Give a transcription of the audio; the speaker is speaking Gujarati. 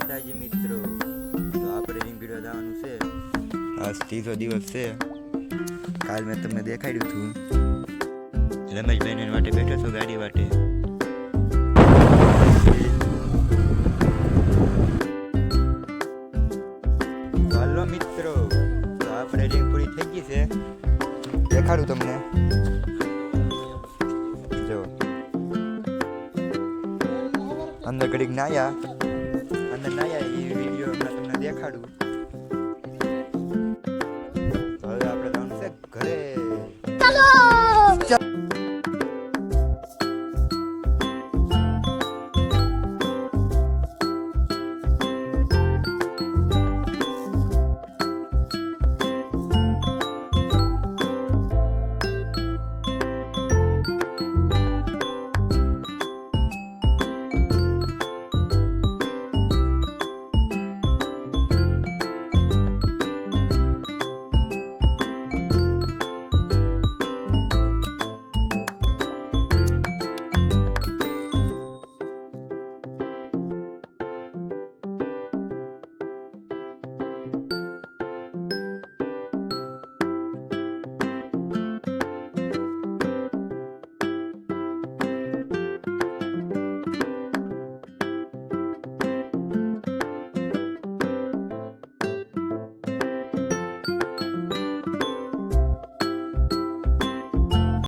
માતાજી મિત્રો, તો આપણે રીંગીડો જવાનું છે. આજ 30 દિવસ છે. કાલ મેં તમને દેખાડ્યું હતું. રમેશભાઈને માટે બેઠો છો ગાડી વાટે. હાલો મિત્રો, તો આપણે રીંગ પૂરી થઈ ગઈ છે. દેખાડું તમને. જો અંદર ઘડીક નાયા એ વિડીયો હમણાં તમને દેખાડું.